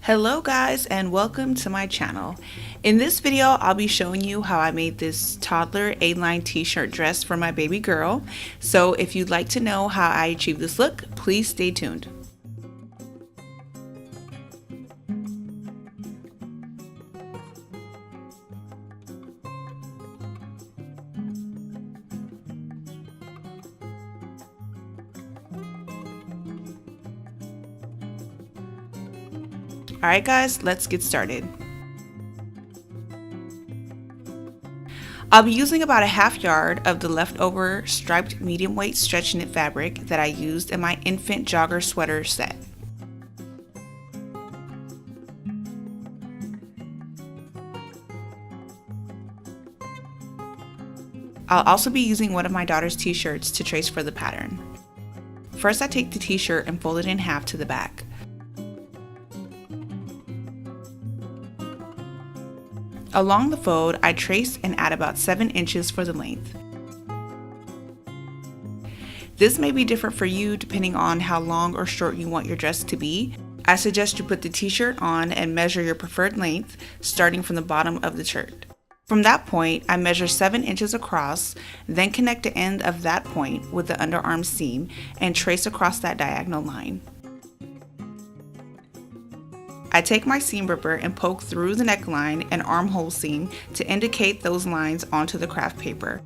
Hello guys and welcome to my channel. In this video I'll be showing you how I made this toddler A-line t-shirt dress for my baby girl. So if you'd like to know how I achieved this look, please stay tuned. Alright guys, let's get started. I'll be using about a half yard of the leftover striped medium weight stretch knit fabric that I used in my infant jogger sweater set. I'll also be using one of my daughter's t-shirts to trace for the pattern. First I take the t-shirt and fold it in half to the back. Along the fold, I trace and add about 7 inches for the length. This may be different for you depending on how long or short you want your dress to be. I suggest you put the t-shirt on and measure your preferred length starting from the bottom of the shirt. From that point, I measure 7 inches across, then connect the end of that point with the underarm seam and trace across that diagonal line. I take my seam ripper and poke through the neckline and armhole seam to indicate those lines onto the craft paper.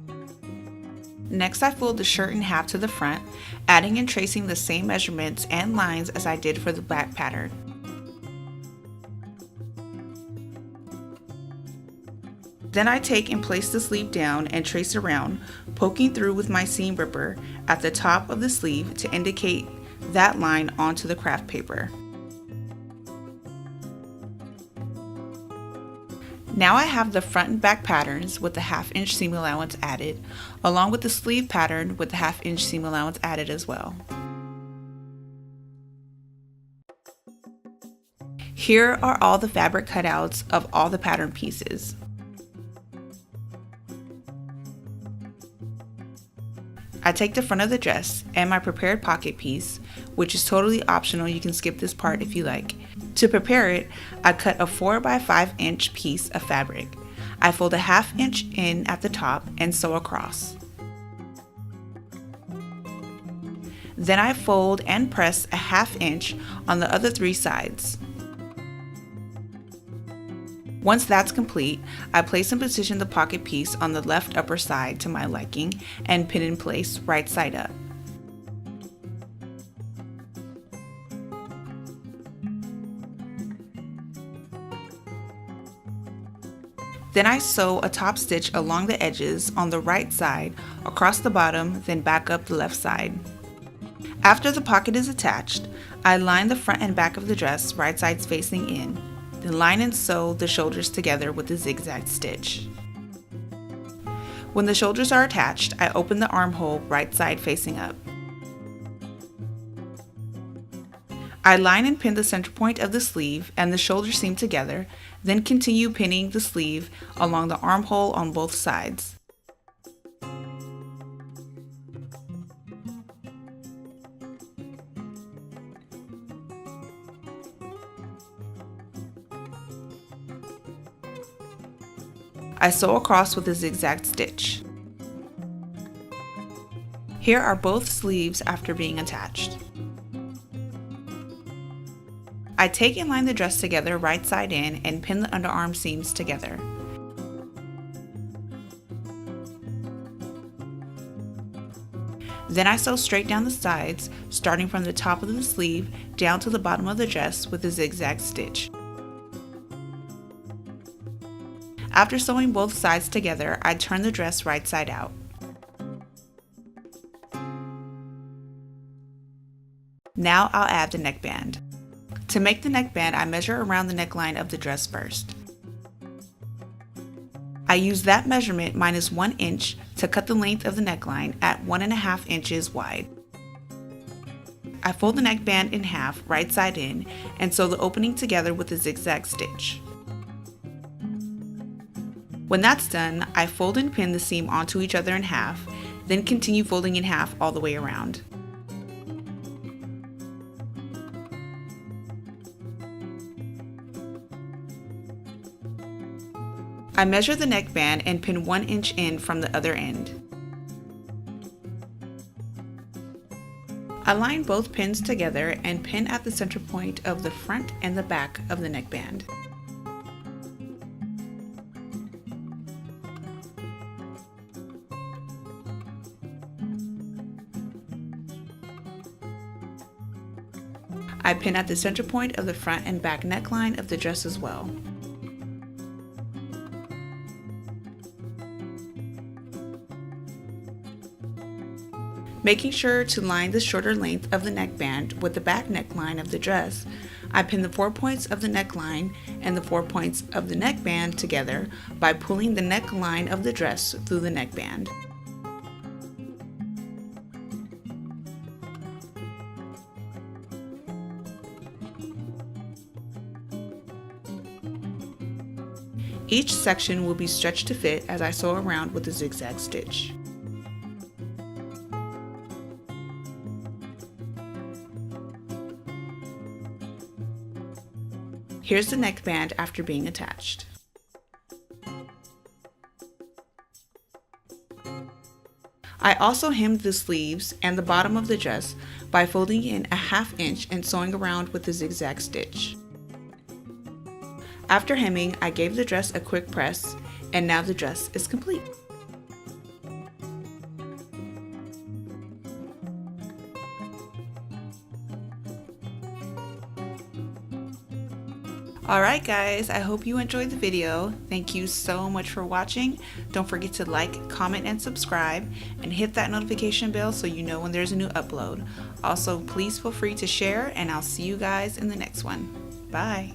Next I fold the shirt in half to the front, adding and tracing the same measurements and lines as I did for the back pattern. Then I take and place the sleeve down and trace around, poking through with my seam ripper at the top of the sleeve to indicate that line onto the craft paper. Now I have the front and back patterns with the 1/2 inch seam allowance added, along with the sleeve pattern with the 1/2 inch seam allowance added as well. Here are all the fabric cutouts of all the pattern pieces. I take the front of the dress and my prepared pocket piece, which is totally optional, you can skip this part if you like. To prepare it, I cut a 4 by 5 inch piece of fabric. I fold a 1/2 inch in at the top and sew across. Then I fold and press a 1/2 inch on the other 3 sides. Once that's complete, I place and position the pocket piece on the left upper side to my liking and pin in place right side up. Then I sew a top stitch along the edges on the right side across the bottom, then back up the left side. After the pocket is attached, I line the front and back of the dress right sides facing in. Then line and sew the shoulders together with a zigzag stitch. When the shoulders are attached, I open the armhole right side facing up. I line and pin the center point of the sleeve and the shoulder seam together, then continue pinning the sleeve along the armhole on both sides. I sew across with a zigzag stitch. Here are both sleeves after being attached. I take and line the dress together right side in and pin the underarm seams together. Then I sew straight down the sides, starting from the top of the sleeve down to the bottom of the dress with a zigzag stitch. After sewing both sides together, I turn the dress right side out. Now I'll add the neckband. To make the neckband, I measure around the neckline of the dress first. I use that measurement minus 1 inch to cut the length of the neckline at 1.5 inches wide. I fold the neckband in half right side in and sew the opening together with a zigzag stitch. When that's done, I fold and pin the seam onto each other in half, then continue folding in half all the way around. I measure the neckband and pin 1 inch in from the other end. Align both pins together and pin at the center point of the front and the back of the neckband. I pin at the center point of the front and back neckline of the dress as well. Making sure to line the shorter length of the neckband with the back neckline of the dress, I pin the 4 points of the neckline and the 4 points of the neckband together by pulling the neckline of the dress through the neckband. Each section will be stretched to fit as I sew around with a zigzag stitch. Here's the neckband after being attached. I also hemmed the sleeves and the bottom of the dress by folding in a 1/2 inch and sewing around with a zigzag stitch. After hemming, I gave the dress a quick press, and now the dress is complete. Alright guys, I hope you enjoyed the video. Thank you so much for watching. Don't forget to like, comment, and subscribe, and hit that notification bell so you know when there's a new upload. Also, please feel free to share, and I'll see you guys in the next one. Bye!